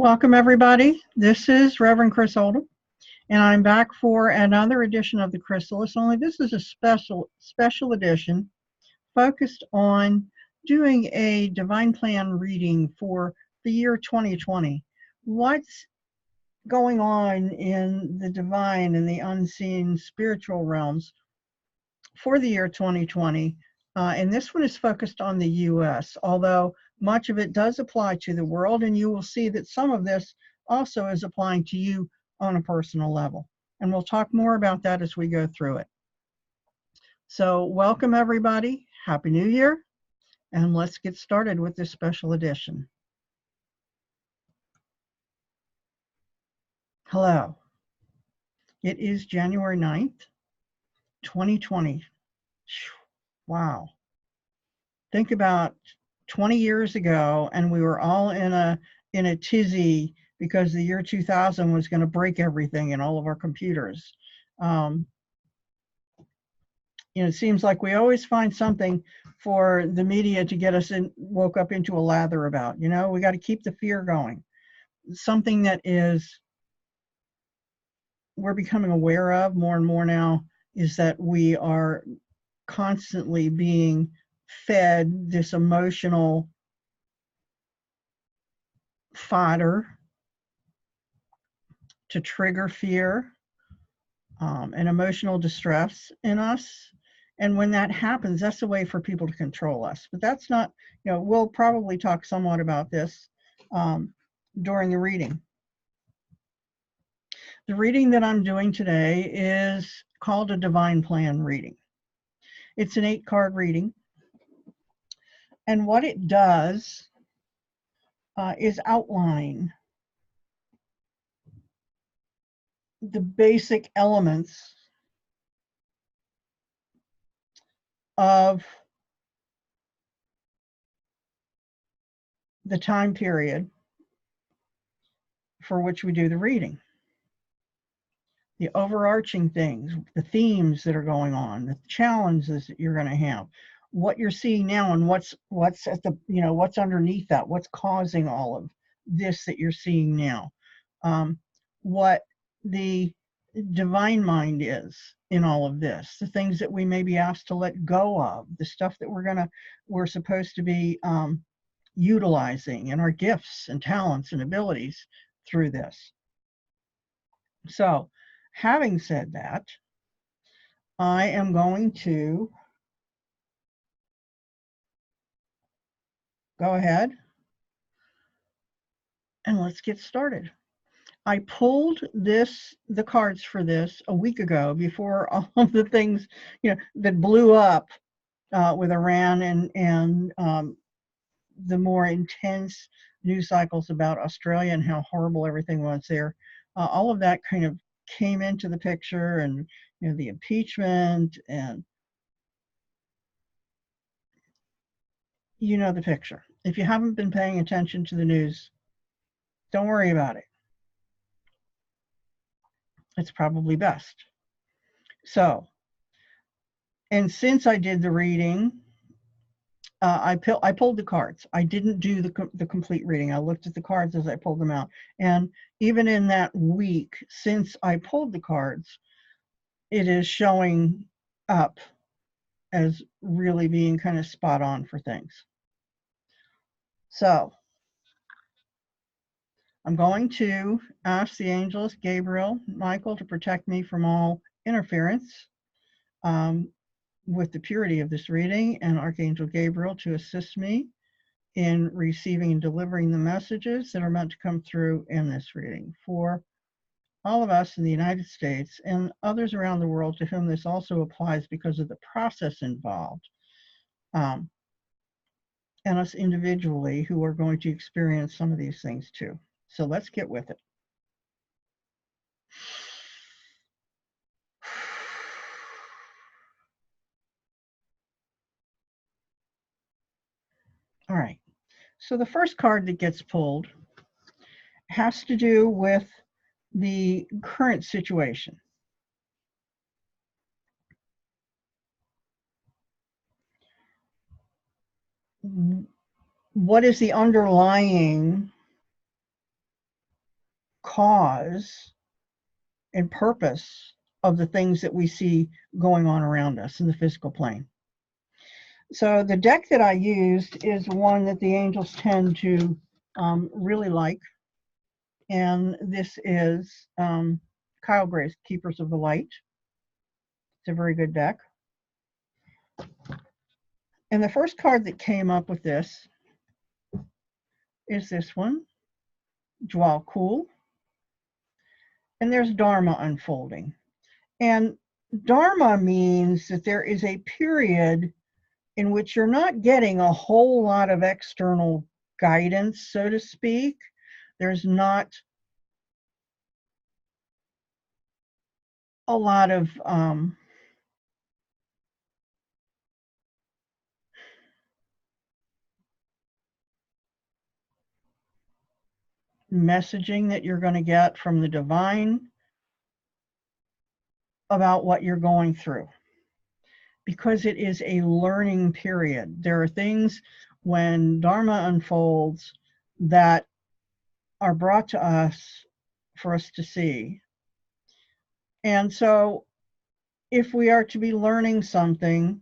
Welcome, everybody. This is Reverend Chris Oldham, and I'm back for another edition of the Chrysalis. Only this is a special edition focused on doing a divine plan reading for the year 2020. What's going on in the divine and the unseen spiritual realms for the year 2020? And this one is focused on the U.S., although much of it does apply to the world, and you will see that some of this also is applying to you on a personal level. And we'll talk more about that as we go through it. So welcome, everybody. Happy New Year. And let's get started with this special edition. Hello. It is January 9th, 2020. Wow. Think about 20 years ago, and we were all in a tizzy because the year 2000 was going to break everything in all of our computers. It seems like we always find something for the media to get us woke up into a lather about. We got to keep the fear going. Something that we're becoming aware of more and more now is that we are constantly being fed this emotional fodder to trigger fear and emotional distress in us. And when that happens, that's a way for people to control us. But that's not, we'll probably talk somewhat about this during the reading. The reading that I'm doing today is called a Divine Plan reading. It's an 8-card reading. And what it does is outline the basic elements of the time period for which we do the reading. The overarching things, the themes that are going on, the challenges that you're going to have, what you're seeing now, and what's at the, what's underneath that, what's causing all of this that you're seeing now, what the divine mind is in all of this, the things that we may be asked to let go of, the stuff that we're supposed to be utilizing, and our gifts and talents and abilities through this. So, having said that, I am going to go ahead and let's get started. I pulled the cards for this a week ago, before all of the things, that blew up with Iran and the more intense news cycles about Australia and how horrible everything was there. All of that kind of came into the picture, and the impeachment, and the picture. If you haven't been paying attention to the news, don't worry about it. It's probably best. So, and since I did the reading, I pulled the cards. I didn't do the complete reading. I looked at the cards as I pulled them out. And even in that week since I pulled the cards, it is showing up as really being kind of spot on for things. So, I'm going to ask the angels, Gabriel, Michael, to protect me from all interference with the purity of this reading, and Archangel Gabriel to assist me in receiving and delivering the messages that are meant to come through in this reading for all of us in the United States and others around the world to whom this also applies because of the process involved, and us individually who are going to experience some of these things too. So let's get with it. All right. So the first card that gets pulled has to do with the current situation. What is the underlying cause and purpose of the things that we see going on around us in the physical plane. So the deck that I used is one that the angels tend to really like. And this is Kyle Gray's Keepers of the Light. It's a very good deck. And the first card that came up with this is this one, Dwell Cool. And there's Dharma unfolding. And Dharma means that there is a period in which you're not getting a whole lot of external guidance, so to speak. There's not a lot of messaging that you're going to get from the divine about what you're going through, because it is a learning period. There are things when Dharma unfolds that are brought to us for us to see. And so if we are to be learning something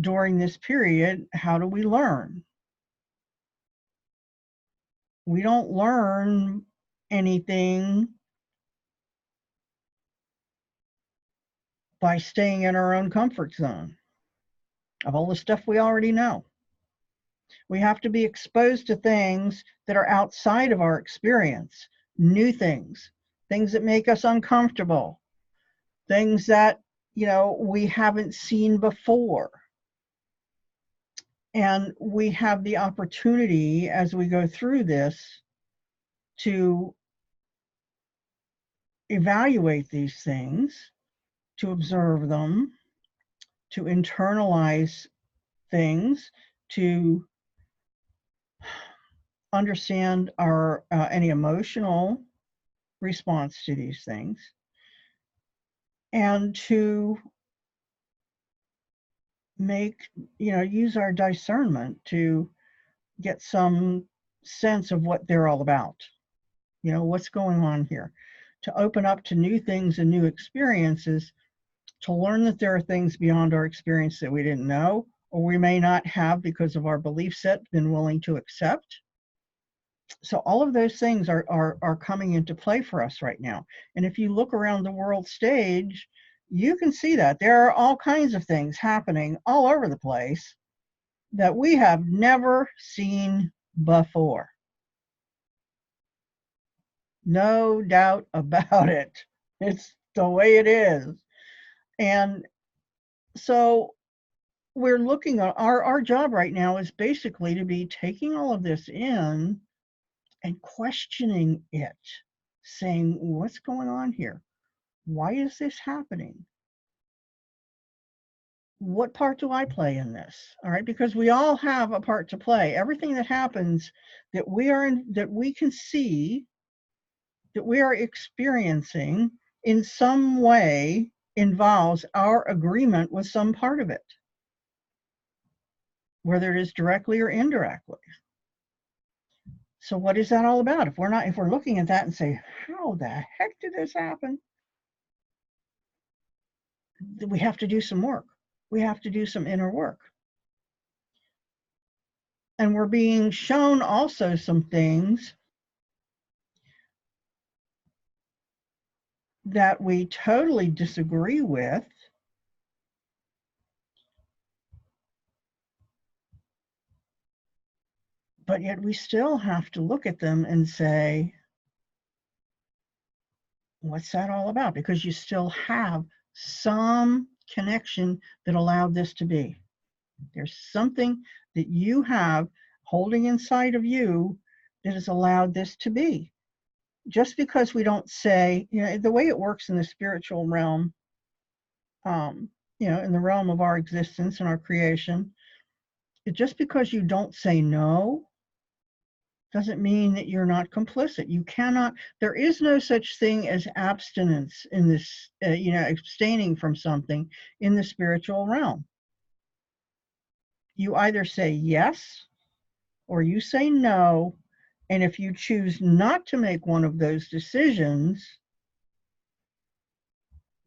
during this period, how do we learn? We don't learn anything by staying in our own comfort zone of all the stuff we already know. We have to be exposed to things that are outside of our experience, new things, things that make us uncomfortable, things that, you know, we haven't seen before. And we have the opportunity as we go through this to evaluate these things, to observe them, to internalize things, to understand our any emotional response to these things, and to make, you know, use our discernment to get some sense of what they're all about. You know, what's going on here, to open up to new things and new experiences, to learn that there are things beyond our experience that we didn't know, or we may not have because of our belief set been willing to accept. So all of those things are coming into play for us right now. And if you look around the world stage, you can see that there are all kinds of things happening all over the place that we have never seen before. No doubt about it. It's the way it is. And so we're looking at our job right now is basically to be taking all of this in and questioning it, saying, what's going on here? Why is this happening? What part do I play in this? All right, because we all have a part to play. Everything that happens that we are in, that we can see, that we are experiencing in some way involves our agreement with some part of it, whether it is directly or indirectly. So what is that all about? If we're looking at that and say, how the heck did this happen? We have to do some work. We have to do some inner work. And we're being shown also some things that we totally disagree with, but yet we still have to look at them and say, what's that all about? Because you still have some connection that allowed this to be. There's something that you have holding inside of you that has allowed this to be. Just because we don't say, you know, the way it works in the spiritual realm, you know, in the realm of our existence and our creation, just because you don't say no doesn't mean that you're not complicit. You cannot, there is no such thing as abstinence in this, you know, abstaining from something in the spiritual realm. You either say yes or you say no, And if you choose not to make one of those decisions,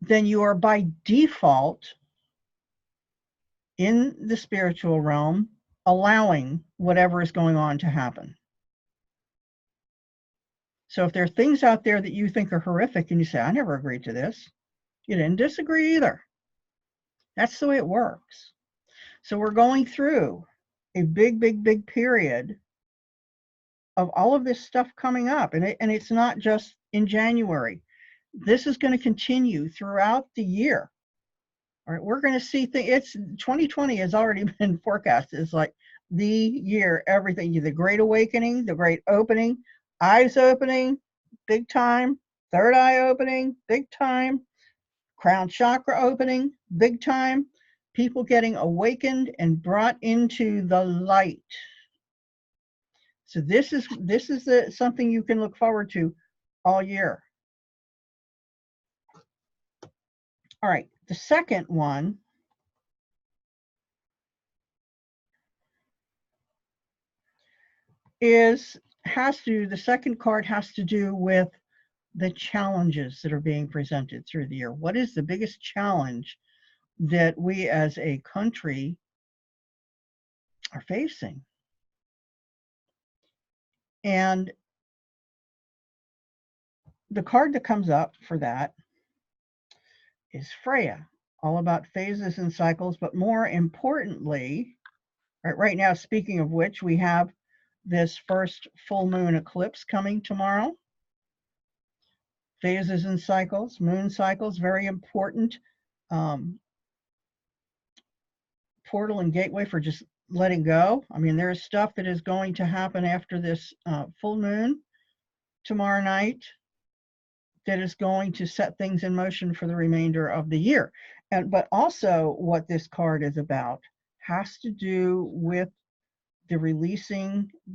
then you are by default in the spiritual realm allowing whatever is going on to happen. So if there are things out there that you think are horrific and you say, I never agreed to this, you didn't disagree either. That's the way it works. So we're going through a big period of all of this stuff coming up. And it's not just in January. This is going to continue throughout the year. All right, we're going to see things. It's 2020 has already been forecasted. It's like the year, everything, the Great Awakening, the Great Opening, eyes opening, big time, third eye opening, big time, crown chakra opening, big time, people getting awakened and brought into the light. So this is something you can look forward to all year. All right, the second one the second card has to do with the challenges that are being presented through the year. What is the biggest challenge that we as a country are facing? And the card that comes up for that is Freya, all about phases and cycles, but more importantly, right now, speaking of which, we have this first full moon eclipse coming tomorrow. Phases and cycles, moon cycles, very important portal and gateway for just letting go. I mean, there is stuff that is going to happen after this full moon tomorrow night that is going to set things in motion for the remainder of the year. But also what this card is about has to do with the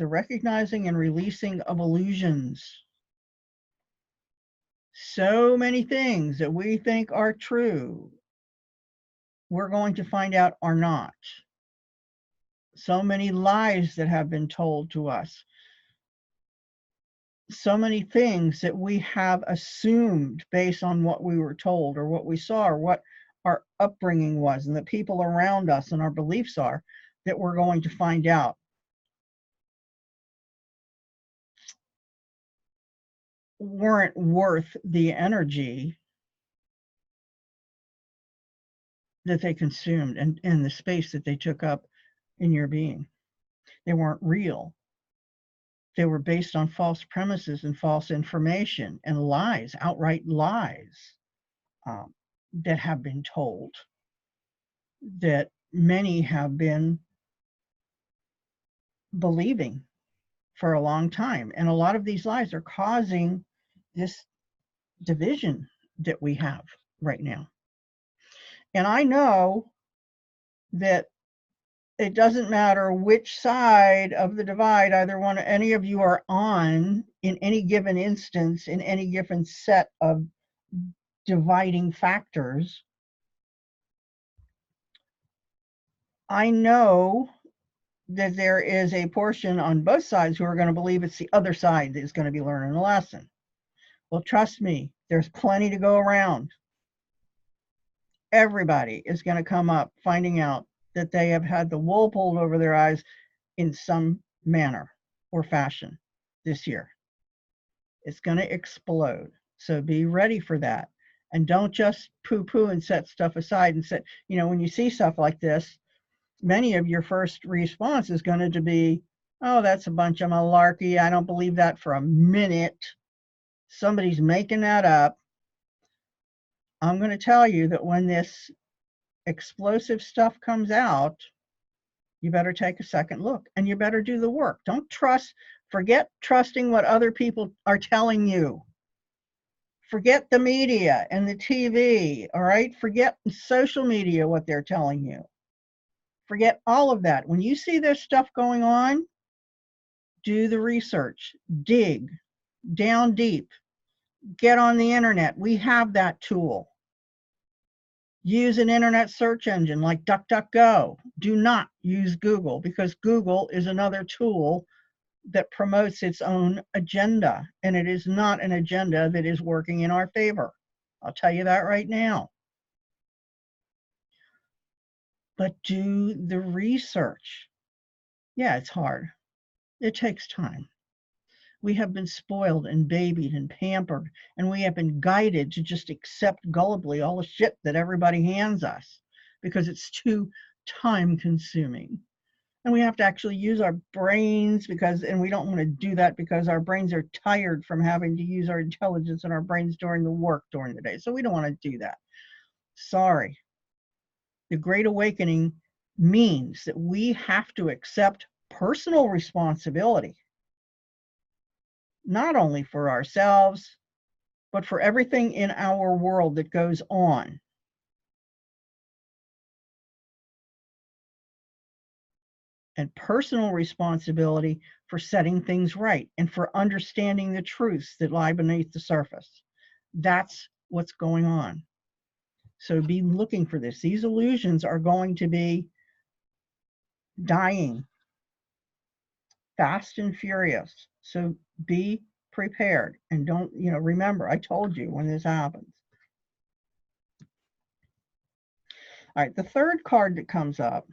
recognizing and releasing of illusions. So many things that we think are true, we're going to find out are not. So many lies that have been told to us. So many things that we have assumed based on what we were told or what we saw or what our upbringing was and the people around us and our beliefs are, that we're going to find out weren't worth the energy that they consumed and the space that they took up in your being. They weren't real. They were based on false premises and false information and lies, outright lies that have been told, that many have been believing for a long time. And a lot of these lies are causing this division that we have right now. And I know that it doesn't matter which side of the divide any of you are on in any given instance, in any given set of dividing factors. I know that there is a portion on both sides who are going to believe it's the other side that is going to be learning the lesson. Well, trust me, there's plenty to go around. Everybody is going to come up finding out that they have had the wool pulled over their eyes in some manner or fashion this year. It's going to explode. So be ready for that. And don't just poo-poo and set stuff aside and say, when you see stuff like this, many of your first response is going to be, oh, that's a bunch of malarkey. I don't believe that for a minute. Somebody's making that up. I'm going to tell you that when this explosive stuff comes out, you better take a second look and you better do the work. Forget trusting what other people are telling you. Forget the media and the TV, all right? Forget social media, what they're telling you. Forget all of that. When you see this stuff going on, do the research, dig down deep, get on the internet. We have that tool. Use an internet search engine like DuckDuckGo. Do not use Google, because Google is another tool that promotes its own agenda, and it is not an agenda that is working in our favor. I'll tell you that right now. But do the research. Yeah, it's hard. It takes time. We have been spoiled and babied and pampered, and we have been guided to just accept gullibly all the shit that everybody hands us because it's too time consuming. And we have to actually use our brains and we don't want to do that because our brains are tired from having to use our intelligence and our brains during the day. So we don't want to do that. Sorry. The Great Awakening means that we have to accept personal responsibility, not only for ourselves, but for everything in our world that goes on. And personal responsibility for setting things right and for understanding the truths that lie beneath the surface. That's what's going on. So be looking for this. These illusions are going to be dying fast and furious. So be prepared and don't, remember, I told you when this happens. All right, the third card that comes up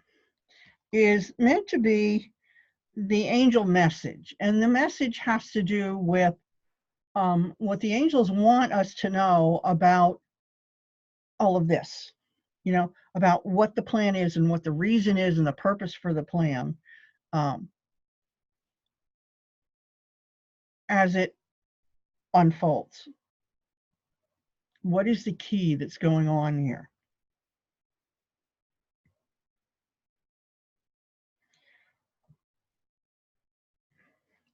is meant to be the angel message. And the message has to do with what the angels want us to know about all of this, about what the plan is and what the reason is and the purpose for the plan as it unfolds. What is the key that's going on here?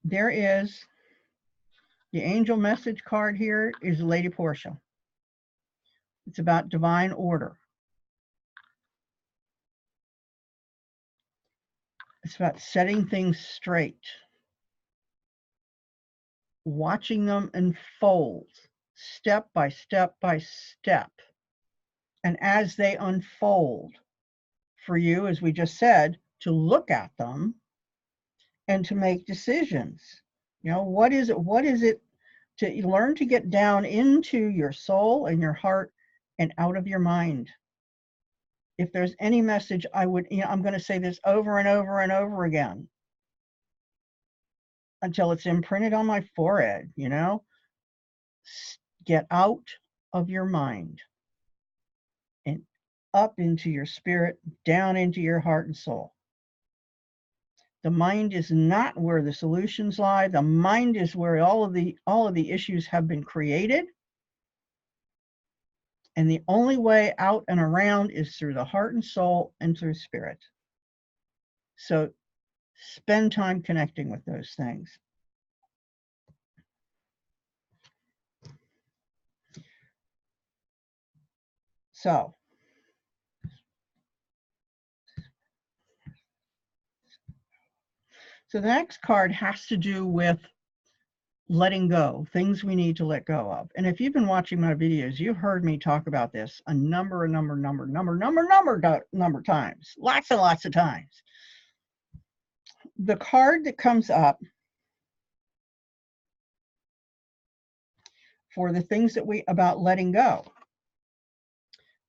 There is the angel message card here is Lady Portia. It's about divine order. It's about setting things straight, watching them unfold step by step by step. And as they unfold for you, as we just said, to look at them and to make decisions. What is it to learn to get down into your soul and your heart and out of your mind. If there's any message, I'm going to say this over and over and over again until it's imprinted on my forehead, Get out of your mind and up into your spirit, down into your heart and soul. The mind is not where the solutions lie. The mind is where all of the issues have been created. And the only way out and around is through the heart and soul and through spirit. So spend time connecting with those things. So the next card has to do with letting go, things we need to let go of. And if you've been watching my videos, you've heard me talk about this a number of times, lots and lots of times. The card that comes up for the things about letting go,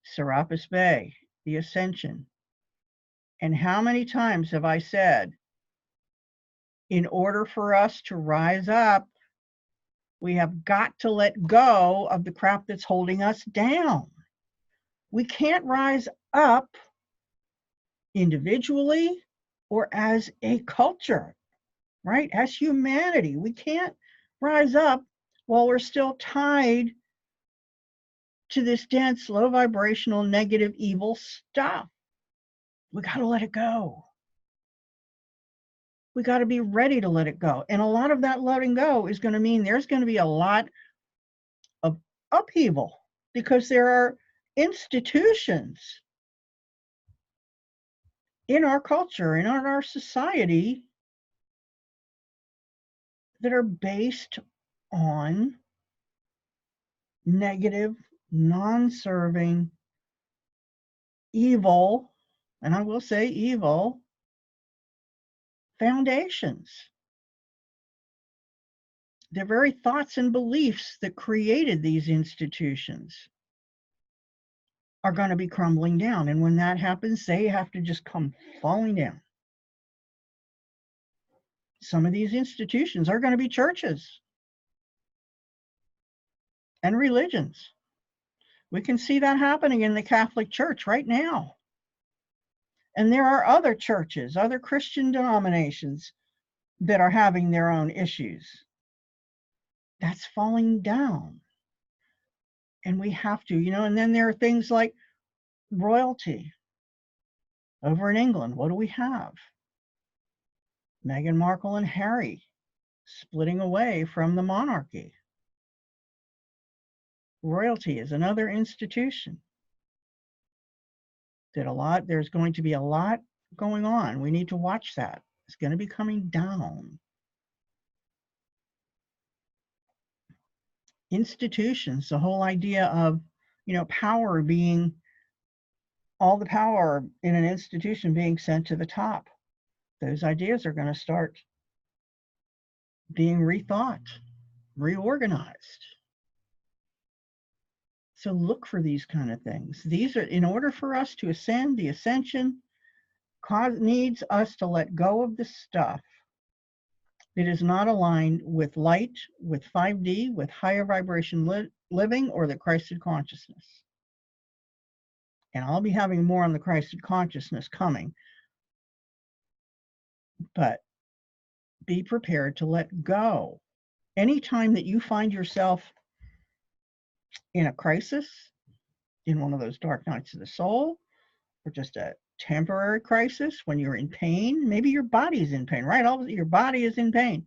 Serapis Bey, the Ascension. And how many times have I said, in order for us to rise up, we have got to let go of the crap that's holding us down. We can't rise up individually or as a culture, right? As humanity, we can't rise up while we're still tied to this dense, low vibrational, negative, evil stuff. We got to let it go. We got to be ready to let it go. And a lot of that letting go is going to mean there's going to be a lot of upheaval because there are institutions in our culture and in our society that are based on negative, non-serving, evil, and I will say evil, foundations. the very thoughts and beliefs that created these institutions are going to be crumbling down. And when that happens, they have to just come falling down. Some of these institutions are going to be churches and religions. We can see that happening in the Catholic Church right now. And there are other churches, other Christian denominations that are having their own issues. That's falling down. And we have to, and then there are things like royalty. Over in England, what do we have? Meghan Markle and Harry splitting away from the monarchy. Royalty is another institution that there's going to be a lot going on. We need to watch that. It's going to be coming down. Institutions, the whole idea of, power being, all the power in an institution being sent to the top. Those ideas are going to start being rethought, reorganized. So look for these kind of things. These are, in order for us to ascend, the ascension needs us to let go of the stuff that is not aligned with light, with 5D, with higher vibration living, or the Christed consciousness. And I'll be having more on the Christed consciousness coming. But be prepared to let go. Anytime that you find yourself in a crisis, in one of those dark nights of the soul, or just a temporary crisis, when you're in pain, maybe your body's in pain, right? Your body is in pain.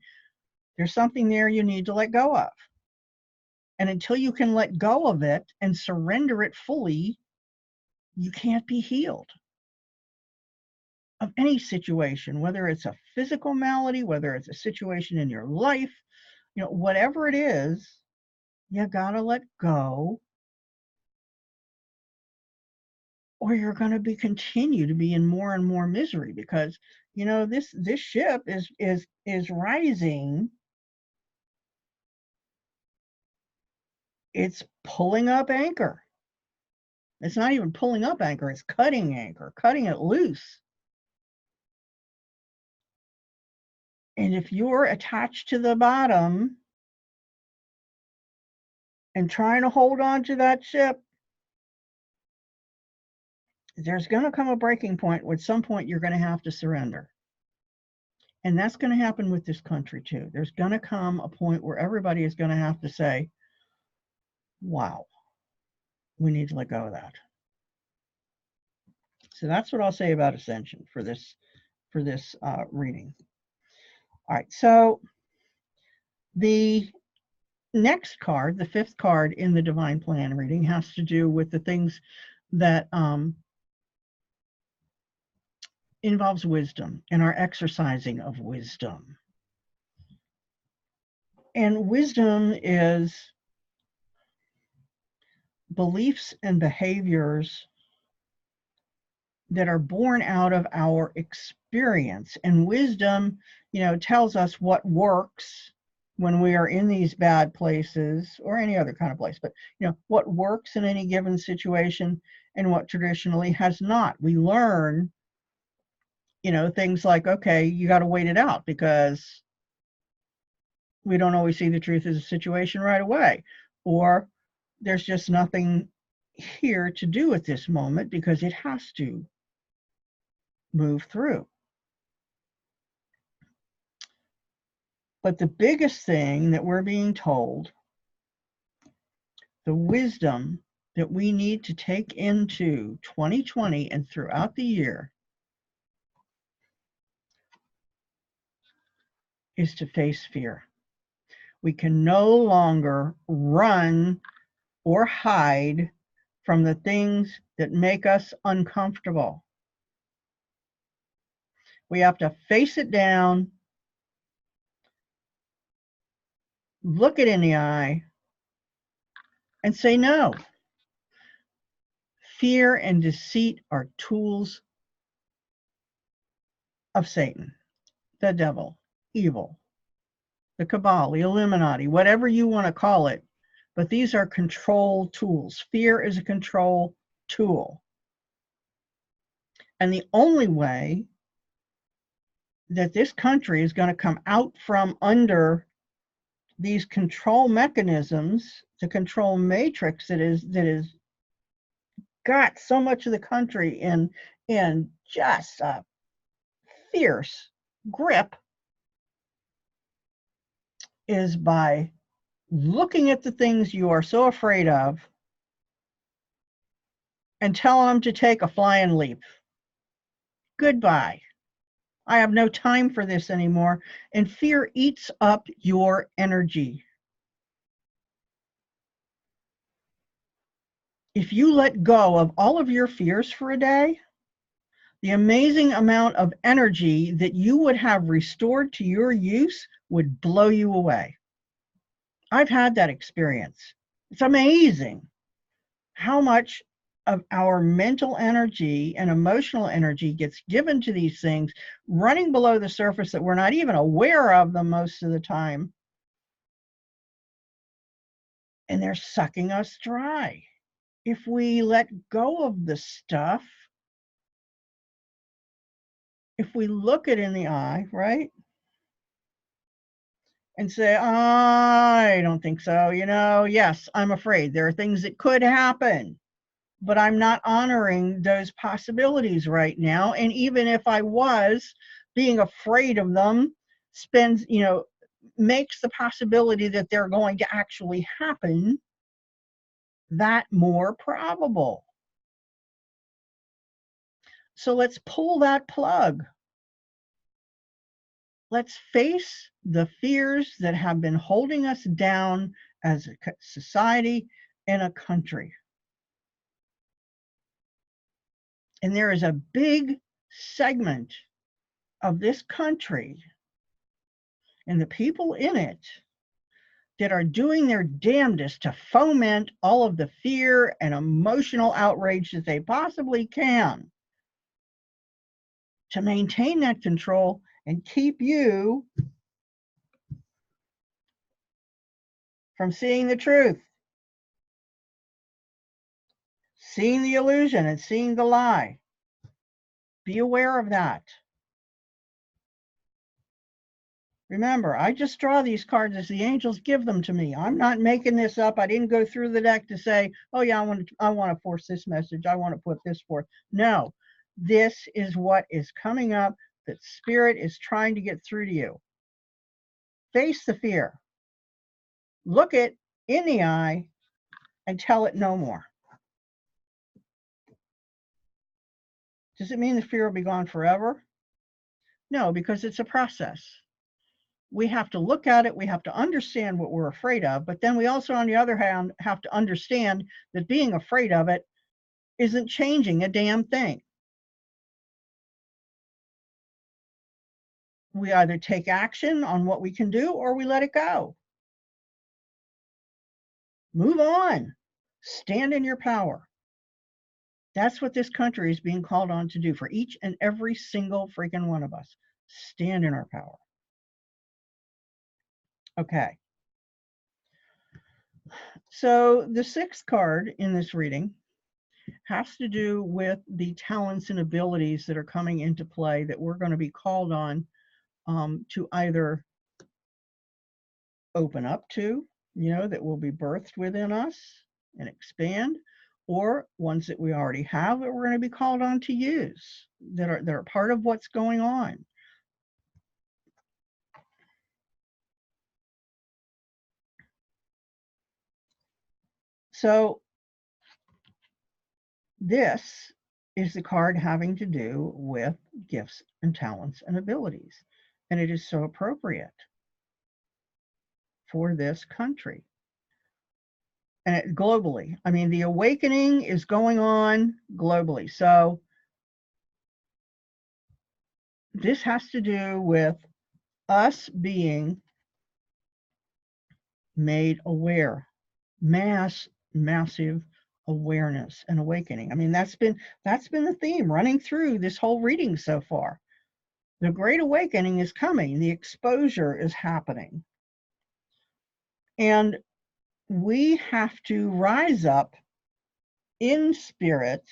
There's something there you need to let go of. And until you can let go of it and surrender it fully, you can't be healed of any situation, whether it's a physical malady, whether it's a situation in your life, whatever it is, you gotta let go, or you're going to continue to be in more and more misery, because this ship is rising. It's pulling up anchor. It's not even pulling up anchor, it's cutting anchor, cutting it loose. And if you're attached to the bottom and trying to hold on to that ship, there's going to come a breaking point. At some point, you're going to have to surrender. And that's going to happen with this country too. There's going to come a point where everybody is going to have to say, wow, we need to let go of that. So that's what I'll say about ascension for this reading. All right, so the next card, the fifth card in the Divine Plan reading, has to do with the things that involves wisdom and our exercising of wisdom. And wisdom is beliefs and behaviors that are born out of our experience. And wisdom, tells us what works when we are in these bad places, or any other kind of place, but what works in any given situation and what traditionally has not. We learn, things like, okay, you got to wait it out because we don't always see the truth of the situation right away, or there's just nothing here to do at this moment because it has to move through. But the biggest thing that we're being told, the wisdom that we need to take into 2020 and throughout the year, is to face fear. We can no longer run or hide from the things that make us uncomfortable. We have to face it down, look it in the eye, and say no. Fear and deceit are tools of Satan, the devil, evil, the cabal, the Illuminati, whatever you want to call it. But these are control tools. Fear is a control tool. And the only way that this country is going to come out from under these control mechanisms, the control matrix that is got so much of the country in just a fierce grip, is by looking at the things you are so afraid of and tell them to take a flying leap. Goodbye. I have no time for this anymore. And fear eats up your energy. If you let go of all of your fears for a day, the amazing amount of energy that you would have restored to your use would blow you away. I've had that experience. It's amazing how much of our mental energy and emotional energy gets given to these things running below the surface that we're not even aware of them most of the time. And they're sucking us dry. If we let go of the stuff, if we look it in the eye, right? And say, I don't think so. Yes, I'm afraid. There are things that could happen, but I'm not honoring those possibilities right now. And even if I was, being afraid of them makes the possibility that they're going to actually happen that more probable. So let's pull that plug. Let's face the fears that have been holding us down as a society and a country. And there is a big segment of this country and the people in it that are doing their damnedest to foment all of the fear and emotional outrage that they possibly can to maintain that control and keep you from seeing the truth, seeing the illusion and seeing the lie. Be aware of that. Remember, I just draw these cards as the angels give them to me. I'm not making this up. I didn't go through the deck to say, oh yeah, I want to force this message. I want to put this forth. No, this is what is coming up that Spirit is trying to get through to you. Face the fear. Look it in the eye and tell it no more. Does it mean the fear will be gone forever? No, because it's a process. We have to look at it, we have to understand what we're afraid of, but then we also, on the other hand, have to understand that being afraid of it isn't changing a damn thing. We either take action on what we can do or we let it go. Move on. Stand in your power. That's what this country is being called on to do for each and every single freaking one of us. Stand in our power. Okay. So the sixth card in this reading has to do with the talents and abilities that are coming into play that we're going to be called on to either open up to, that will be birthed within us and expand, or ones that we already have that we're going to be called on to use that are part of what's going on. So this is the card having to do with gifts and talents and abilities. And it is so appropriate for this country. And globally, I mean, the awakening is going on globally. So this has to do with us being made aware, massive awareness and awakening. I mean, that's been the theme running through this whole reading so far. The Great Awakening is coming. The exposure is happening. And we have to rise up in spirit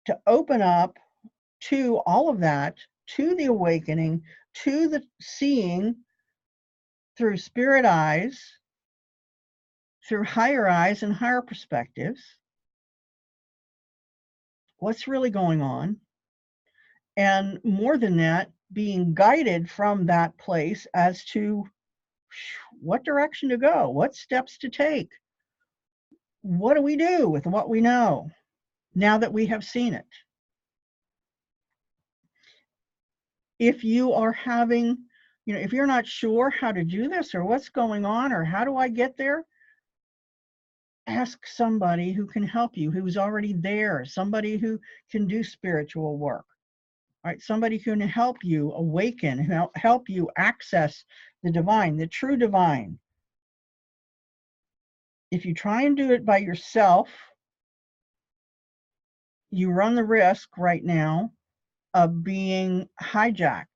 to open up to all of that, to the awakening, to the seeing through spirit eyes, through higher eyes and higher perspectives, what's really going on. And more than that, being guided from that place as to what direction to go, what steps to take. What do we do with what we know now that we have seen it? If you are having, if you're not sure how to do this or what's going on or how do I get there, ask somebody who can help you, who's already there, somebody who can do spiritual work, right? Somebody who can help you awaken, help you access the divine, the true divine. If you try and do it by yourself, you run the risk right now of being hijacked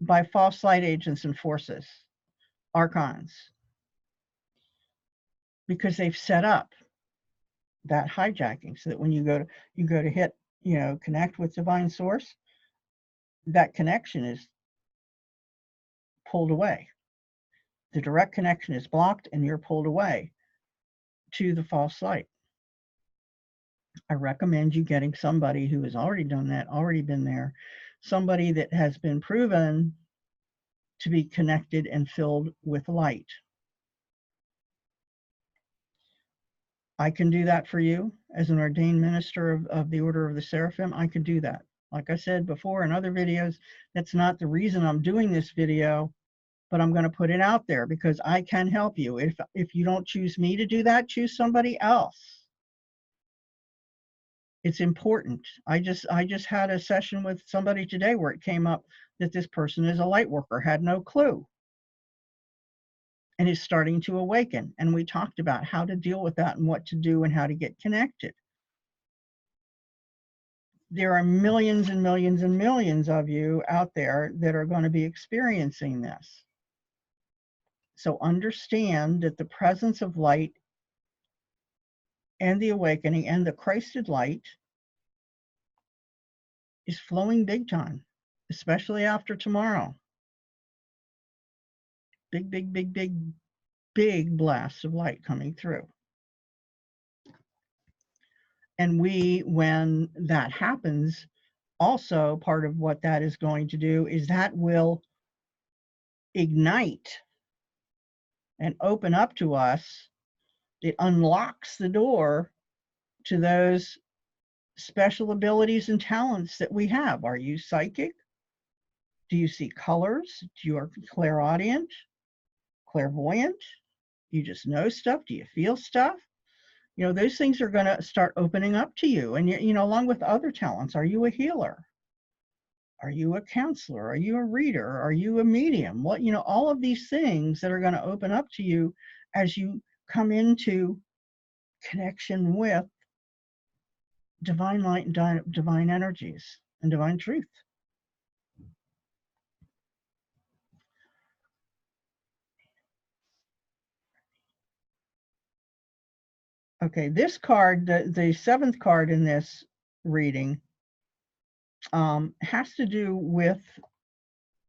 by false light agents and forces, archons, because they've set up that hijacking so that when you go to hit, connect with divine source, that connection is pulled away. The direct connection is blocked and you're pulled away to the false light. I recommend you getting somebody who has already done that, already been there, somebody that has been proven to be connected and filled with light. I can do that for you as an ordained minister of the Order of the Seraphim. I can do that. Like I said before in other videos, that's not the reason I'm doing this video, but I'm going to put it out there because I can help you. If you don't choose me to do that, choose somebody else. It's important. I just had a session with somebody today where it came up that this person is a light worker, had no clue, and is starting to awaken. And we talked about how to deal with that and what to do and how to get connected. There are millions and millions and millions of you out there that are going to be experiencing this. So understand that the presence of light and the awakening and the Christed light is flowing big time, especially after tomorrow. Big, big, big, big, big blasts of light coming through. And when that happens, also part of what that is going to do is that will ignite and open up to us. It unlocks the door to those special abilities and talents that we have. Are you psychic? Do you see colors? Do you are clairaudient, clairvoyant? Do you just know stuff? Do you feel stuff? Those things are going to start opening up to you. And, along with other talents, are you a healer? Are you a counselor? Are you a reader? Are you a medium? All of these things that are going to open up to you as you come into connection with divine light and divine energies and divine truth. Okay, this card, the seventh card in this reading, has to do with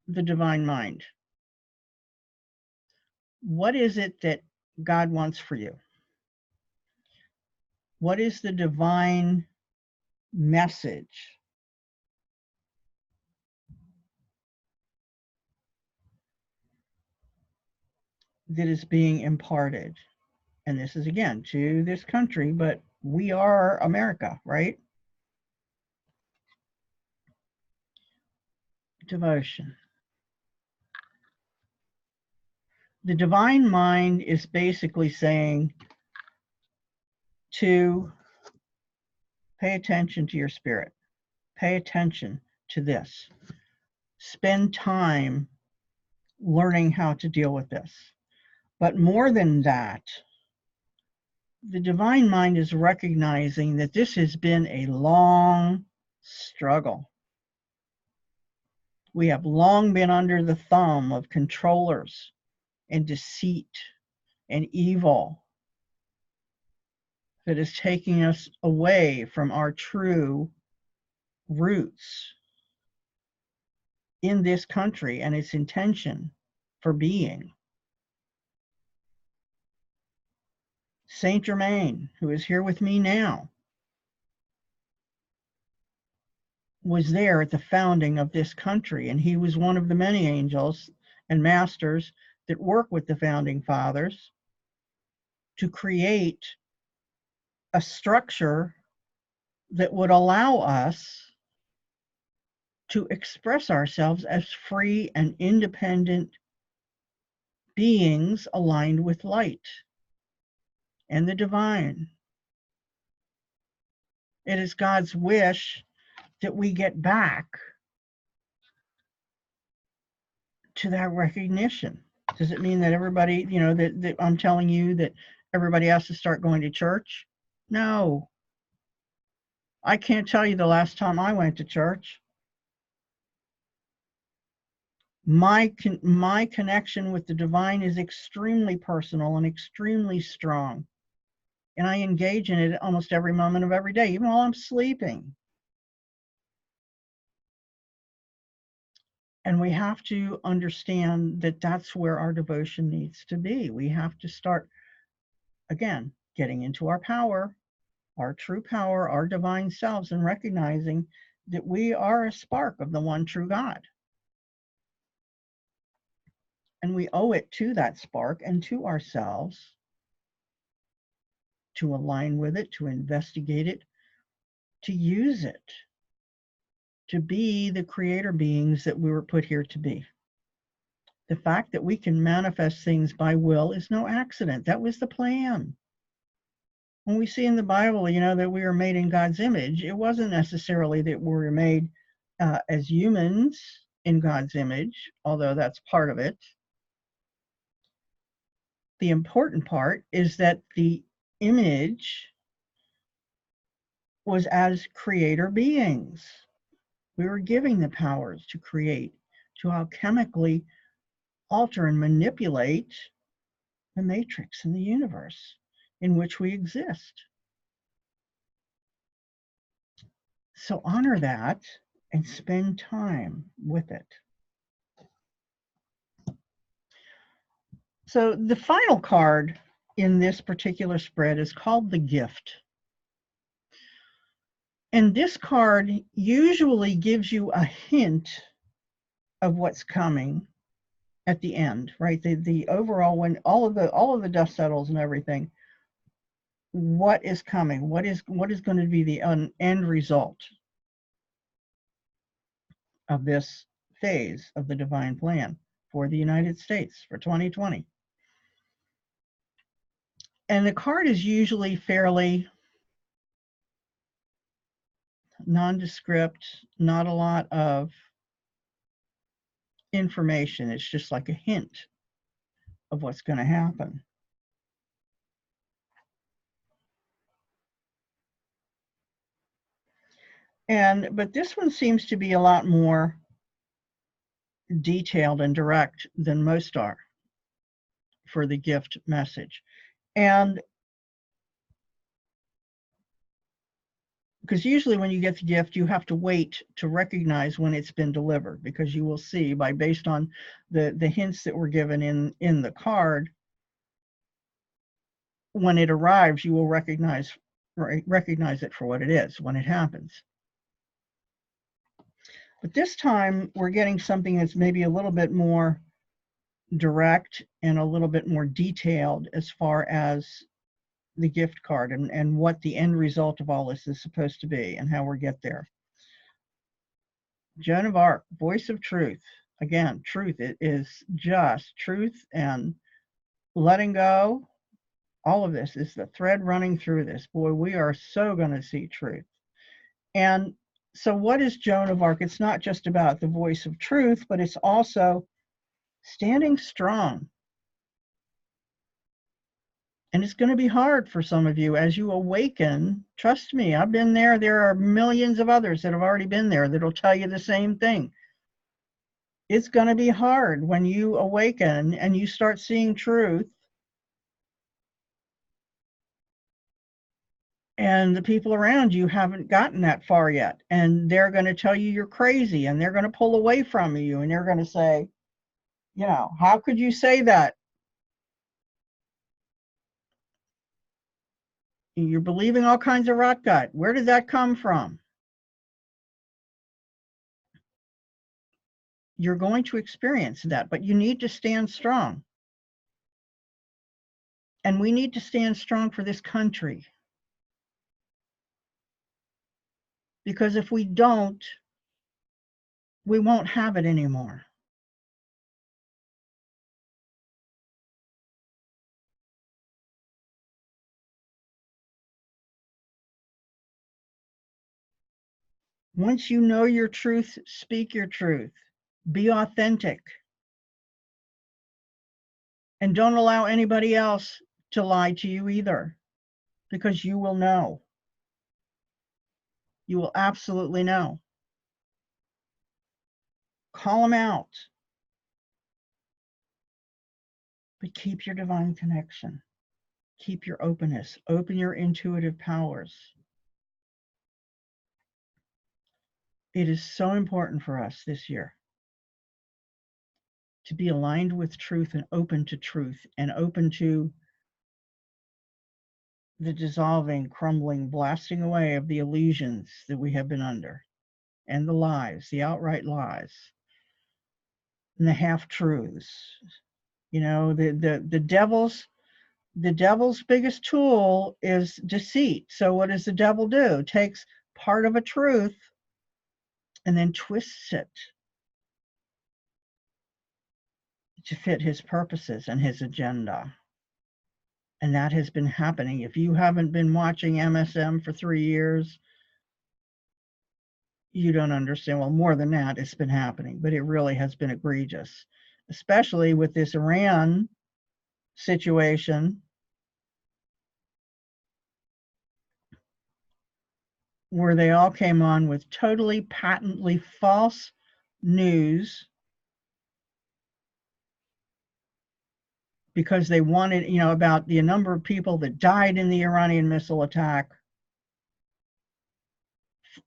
the divine mind. What is it that God wants for you? What is the divine message? That is being imparted? And this is again to this country, but we are America, right? Devotion. The divine mind is basically saying to pay attention to your spirit. Pay attention to this. Spend time learning how to deal with this. But more than that, the divine mind is recognizing that this has been a long struggle We have long been under the thumb of controllers and deceit and evil that is taking us away from our true roots in this country and its intention for being. Saint Germain, who is here with me now, was there at the founding of this country, and he was one of the many angels and masters that work with the founding fathers to create a structure that would allow us to express ourselves as free and independent beings aligned with light and the divine. It is God's wish that we get back to that recognition. Does it mean that everybody, that I'm telling you that everybody has to start going to church? No. I can't tell you the last time I went to church. My connection with the divine is extremely personal and extremely strong. And I engage in it almost every moment of every day, even while I'm sleeping. And we have to understand that that's where our devotion needs to be. We have to start, again, getting into our power, our true power, our divine selves, and recognizing that we are a spark of the one true God. And we owe it to that spark and to ourselves to align with it, to investigate it, to use it, to be the creator beings that we were put here to be. The fact that we can manifest things by will is no accident. That was the plan. When we see in the Bible, that we were made in God's image, it wasn't necessarily that we were made as humans in God's image, although that's part of it. The important part is that the image was as creator beings. We were giving the powers to create, to alchemically alter and manipulate the matrix in the universe in which we exist. So honor that and spend time with it. So the final card in this particular spread is called the gift. And this card usually gives you a hint of what's coming at the end, right? The overall, when all of the dust settles and everything, what is coming? What is going to be the end result of this phase of the divine plan for the United States for 2020? And the card is usually fairly nondescript, not a lot of information. It's just like a hint of what's going to happen. But this one seems to be a lot more detailed and direct than most are for the gift message. And because usually when you get the gift, you have to wait to recognize when it's been delivered, because you will see based on the hints that were given in the card, when it arrives, you will recognize it for what it is when it happens. But this time we're getting something that's maybe a little bit more direct and a little bit more detailed as far as the gift card and what the end result of all this is supposed to be and how we get there. Joan of Arc, voice of truth. Again, truth. It is just truth and letting go. All of this is the thread running through this. Boy, we are so going to see truth. And so what is Joan of Arc? It's not just about the voice of truth, but it's also standing strong. And it's going to be hard for some of you as you awaken. Trust me, I've been there. There are millions of others that have already been there that'll tell you the same thing. It's going to be hard when you awaken and you start seeing truth. And the people around you haven't gotten that far yet. And they're going to tell you you're crazy, and they're going to pull away from you, and they're going to say, you know, how could you say that? You're believing all kinds of rot gut. Where did that come from? You're going to experience that, but you need to stand strong. And we need to stand strong for this country. Because if we don't, we won't have it anymore. Once you know your truth, speak your truth. Be authentic. And don't allow anybody else to lie to you either, because you will know. You will absolutely know. Call them out. But keep your divine connection. Keep your openness. Open your intuitive powers. It is so important for us this year to be aligned with truth and open to truth and open to the dissolving, crumbling, blasting away of the illusions that we have been under, and the lies, the outright lies, and the half-truths. You know, the devil's biggest tool is deceit. So what does the devil do? Takes part of a truth and then twists it to fit his purposes and his agenda. And that has been happening. If you haven't been watching MSM for 3 years, you don't understand. Well, more than that, it's been happening, but it really has been egregious, especially with this Iran situation, where they all came on with totally patently false news because they wanted, you know, about the number of people that died in the Iranian missile attack,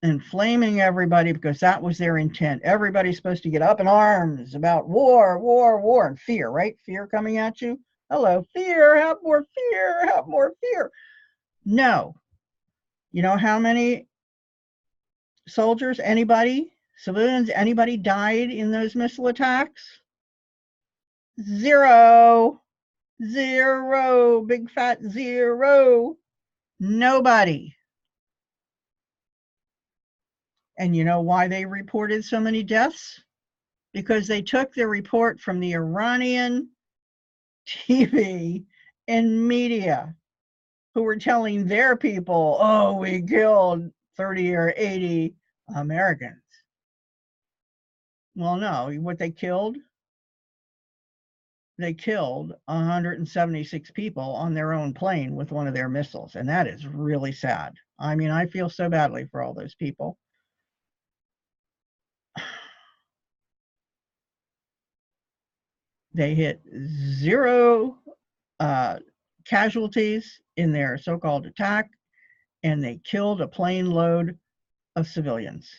inflaming everybody because that was their intent. Everybody's supposed to get up in arms about war, war, war, and fear, right? Fear coming at you. Hello, fear, have more fear, have more fear. No. You know how many soldiers, anybody, civilians, anybody died in those missile attacks? 0. 0. Big fat 0. Nobody. And you know why they reported so many deaths? Because they took the report from the Iranian TV and media, who were telling their people, oh, we killed 30 or 80 Americans. Well, no, what they killed 176 people on their own plane with one of their missiles. And that is really sad. I mean, I feel so badly for all those people. They hit 0 casualties in their so-called attack, and they killed a plane load of civilians.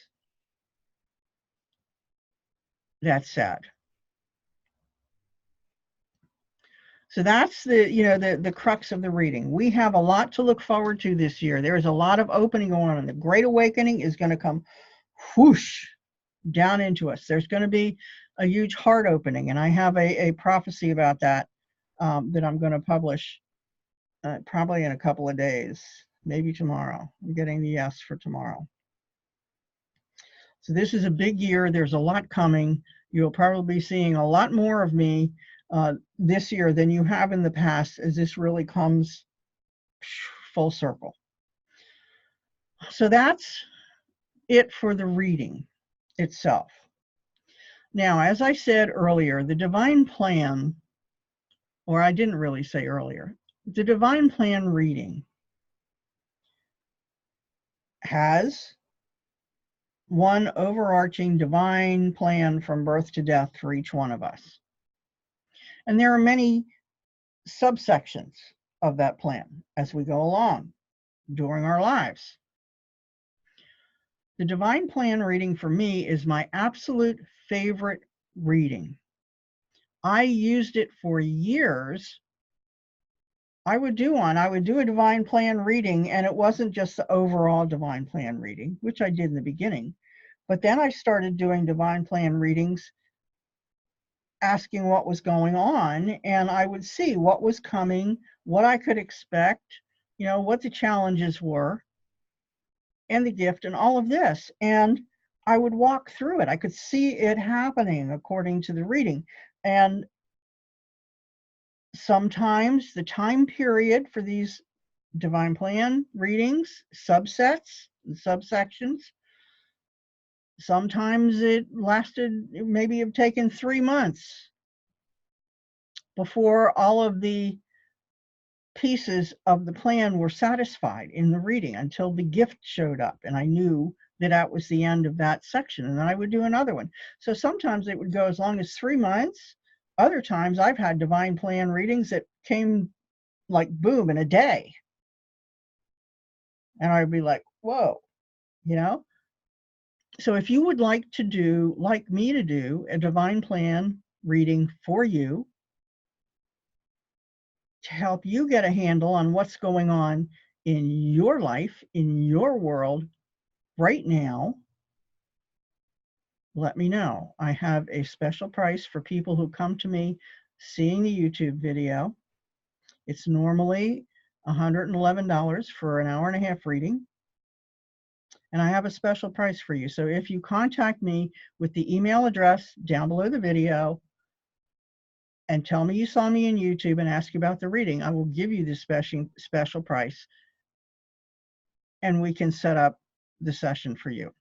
That's sad. So that's the crux of the reading. We have a lot to look forward to this year. There is a lot of opening going on, and the Great Awakening is going to come whoosh down into us. There's going to be a huge heart opening, and I have a prophecy about that that I'm going to publish probably in a couple of days, maybe tomorrow. I'm getting the yes for tomorrow. So this is a big year. There's a lot coming. You'll probably be seeing a lot more of me this year than you have in the past, as this really comes full circle. So that's it for the reading itself. Now, as I said earlier, the divine plan, or I didn't really say earlier, the divine plan reading has one overarching divine plan from birth to death for each one of us. And there are many subsections of that plan as we go along during our lives. The divine plan reading for me is my absolute favorite reading. I used it for years. I would do a divine plan reading, and it wasn't just the overall divine plan reading, which I did in the beginning, but then I started doing divine plan readings, asking what was going on, and I would see what was coming, what I could expect, what the challenges were, and the gift, and all of this. And I would walk through it. I could see it happening according to the reading. And sometimes the time period for these divine plan readings, subsets and subsections, sometimes it lasted, maybe have taken 3 months before all of the pieces of the plan were satisfied in the reading, until the gift showed up and I knew that was the end of that section, and then I would do another one. So sometimes it would go as long as 3 months. Other times I've had divine plan readings that came like boom in a day, and I'd be like, whoa, So if you would like me to do a divine plan reading for you, to help you get a handle on what's going on in your life, in your world right now, let me know. I have a special price for people who come to me seeing the YouTube video. It's normally $111 for an hour and a half reading. And I have a special price for you. So if you contact me with the email address down below the video and tell me you saw me in YouTube and ask you about the reading, I will give you this special price, and we can set up the session for you.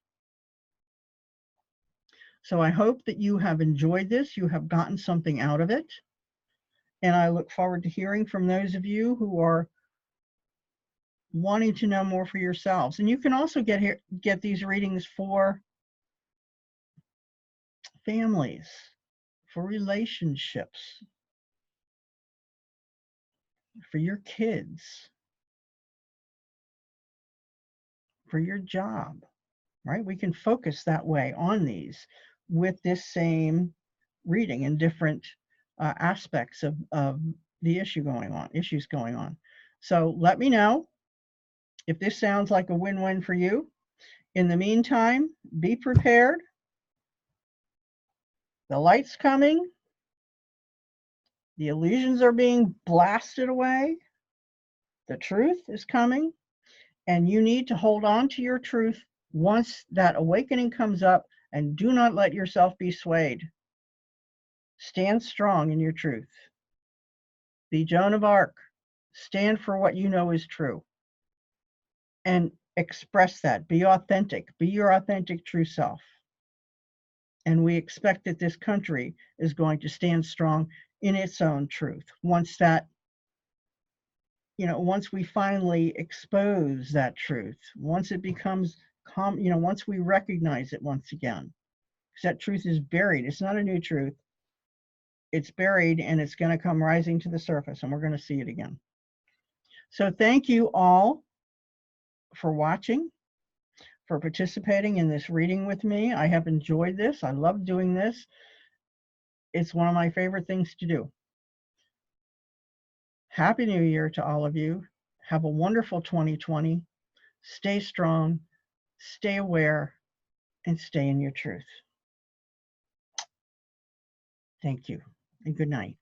So I hope that you have enjoyed this, you have gotten something out of it, and I look forward to hearing from those of you who are wanting to know more for yourselves. And you can also get these readings for families, for relationships, for your kids, for your job, right? We can focus that way on these with this same reading in different aspects of the issues going on. So let me know if this sounds like a win-win for you. In the meantime, be prepared. The light's coming. The illusions are being blasted away. The truth is coming, and you need to hold on to your truth once that awakening comes up, and do not let yourself be swayed. Stand strong in your truth. Be Joan of Arc. Stand for what you know is true. And express that. Be authentic. Be your authentic true self. And we expect that this country is going to stand strong in its own truth. Once we finally expose that truth, once it becomes once we recognize it once again, because that truth is buried. It's not a new truth. It's buried, and it's going to come rising to the surface, and we're going to see it again. So thank you all for watching, for participating in this reading with me. I have enjoyed this. I love doing this. It's one of my favorite things to do. Happy New Year to all of you. Have a wonderful 2020. Stay strong, stay aware, and stay in your truth. Thank you, and good night.